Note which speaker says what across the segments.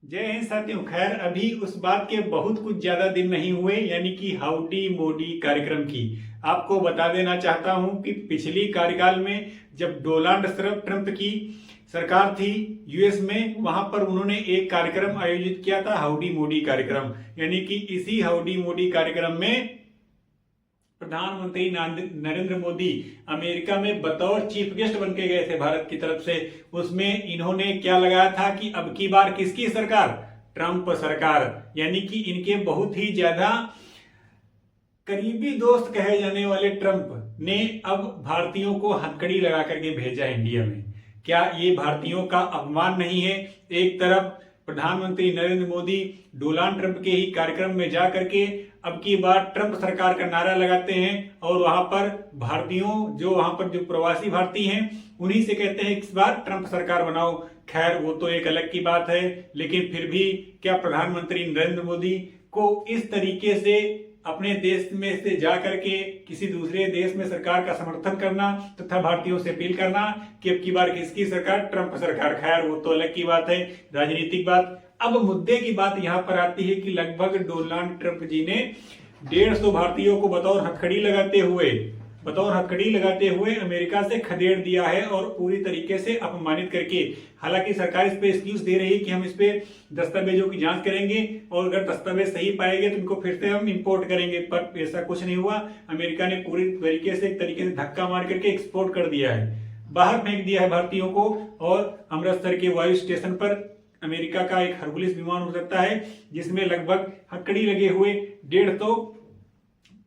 Speaker 1: जय हिंद साथियों। खैर, अभी उस बात के बहुत कुछ ज्यादा दिन नहीं हुए, यानी कि हाउडी मोदी कार्यक्रम की आपको बता देना चाहता हूं कि पिछली कार्यकाल में जब डोनाल्ड ट्रंप की सरकार थी यूएस में, वहां पर उन्होंने एक कार्यक्रम आयोजित किया था, हाउडी मोदी कार्यक्रम। यानी कि इसी हाउडी मोदी कार्यक्रम में प्रधानमंत्री नरेंद्र मोदी अमेरिका में बतौर चीफ गेस्ट बन के गए थे भारत की तरफ से। उसमें इन्होंने क्या लगाया था कि अब की बार किसकी सरकार? ट्रंप सरकार। यानी कि इनके बहुत ही ज्यादा करीबी दोस्त कहे जाने वाले ट्रंप ने अब भारतीयों को हथकड़ी लगा करके भेजा इंडिया में। क्या ये भारतीयों का अपमान नहीं है? एक तरफ प्रधानमंत्री नरेंद्र मोदी डोनाल्ड ट्रंप के ही कार्यक्रम में जा करके अब की बार ट्रंप सरकार का नारा लगाते हैं और वहां पर भारतीयों, जो वहां पर जो प्रवासी भारतीय हैं, उन्हीं से कहते हैं इस बार ट्रंप सरकार बनाओ। खैर, वो तो एक अलग की बात है, लेकिन फिर भी क्या प्रधानमंत्री नरेंद्र मोदी को इस तरीके से अपने देश में से जा करके किसी दूसरे देश में सरकार का समर्थन करना तथा भारतीयों से अपील करना कि अब की बार किसकी सरकार? ट्रंप सरकार। खैर, वो तो अलग की बात है, राजनीतिक बात। अब मुद्दे की बात यहां पर आती है कि लगभग डोनाल्ड ट्रंप जी ने 150 भारतीयों को बतौर हथकड़ी लगाते हुए अमेरिका से खदेड़ दिया है और पूरी तरीके से अपमानित करके। हालांकि सरकार इस पे एक्सक्यूज दे रही है कि हम इस पे दस्तावेजों की जांच करेंगे और अगर दस्तावेज सही पाएंगे तो इनको फिर से हम इंपोर्ट करेंगे, पर ऐसा कुछ नहीं हुआ। अमेरिका ने पूरी तरीके से एक तरीके से धक्का मार करके एक्सपोर्ट कर दिया है, बाहर फेंक दिया है भारतीयों को। और अमृतसर के वायु स्टेशन पर अमेरिका का एक हरकुलिस विमान उतरता है जिसमें लगभग हथकड़ी लगे हुए 150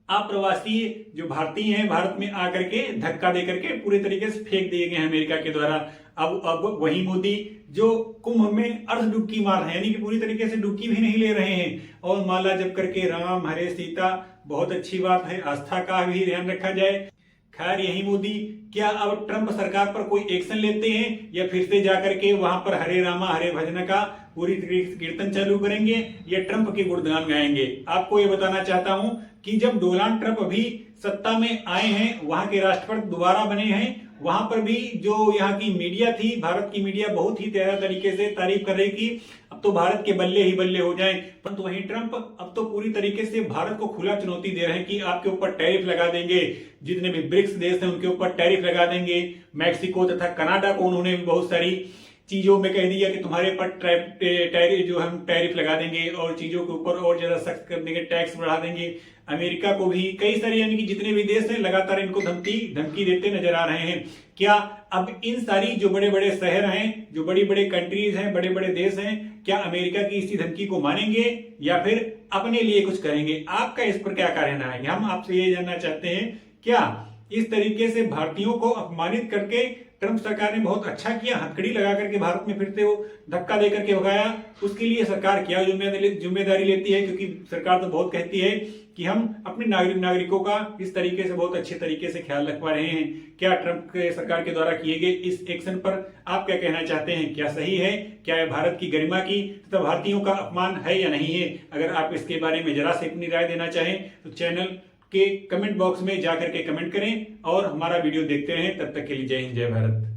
Speaker 1: अप्रवासी जो भारतीय हैं भारत में आकर के धक्का देकर के पूरी तरीके से फेंक दिए गए हैं अमेरिका के द्वारा। अब वही मोदी जो कुंभ में अर्ध डुबकी मार रहे हैं, यानी कि पूरी तरीके से डुबकी भी नहीं ले रहे हैं और माला जप करके राम हरे सीता, बहुत अच्छी बात है, आस्था का भी ध्यान रखा जाए। खैर, यही मोदी क्या अब ट्रंप सरकार पर कोई एक्शन लेते हैं या फिर से जाकर के वहां पर हरे रामा हरे भजन का पूरी कीर्तन चालू करेंगे या ट्रंप के गुणगान गाएंगे? आपको ये बताना चाहता हूं कि जब डोनाल्ड ट्रंप अभी सत्ता में आए हैं, वहां के राष्ट्रपति दोबारा बने हैं, वहां पर भी जो यहाँ की मीडिया थी, भारत की मीडिया बहुत ही ज्यादा तरीके से तारीफ कर रही थी, अब तो भारत के बल्ले ही बल्ले हो जाएं। परंतु वहीं ट्रंप अब तो पूरी तरीके से भारत को खुला चुनौती दे रहे हैं कि आपके ऊपर टैरिफ लगा देंगे, जितने भी ब्रिक्स देश हैं उनके ऊपर टैरिफ लगा देंगे। मैक्सिको तथा कनाडा को उन्होंने भी बहुत सारी चीजों में कह दिया कि तुम्हारे पर टैरिफ जो हम टैरिफ लगा देंगे और चीजों के ऊपर और ज्यादा सख्त कर देंगे, टैक्स बढ़ा देंगे। अमेरिका को भी कई सारे, यानी कि जितने भी देश हैं लगातार इनको धमकी देते नजर आ रहे हैं। क्या अब इन सारी जो बड़े बड़े शहर हैं, जो बड़ी बड़े कंट्रीज हैं, बड़े बड़े देश हैं, क्या अमेरिका की इसी धमकी को मानेंगे या फिर अपने लिए कुछ करेंगे? आपका इस पर क्या कहना है? हम आपसे ये जानना चाहते हैं। क्या इस तरीके से भारतीयों को अपमानित करके ट्रंप सरकार ने बहुत अच्छा किया, हथकड़ी लगा करके भारत में फिर से वो धक्का देकर के भगाया? उसके लिए सरकार क्या जिम्मेदारी लेती है? क्योंकि सरकार तो बहुत कहती है कि हम अपने नागरिकों का इस तरीके से बहुत अच्छे तरीके से ख्याल रखवा रहे हैं। क्या ट्रंप के सरकार के द्वारा किए गए इस एक्शन पर आप क्या कहना चाहते हैं? क्या सही है? क्या यह भारत की गरिमा की तथा भारतीयों का अपमान है या नहीं है? अगर आप इसके बारे में जरा से अपनी राय देना चाहें तो चैनल के कमेंट बॉक्स में जाकर के कमेंट करें और हमारा वीडियो देखते रहें। तब तक के लिए जय हिंद, जय भारत।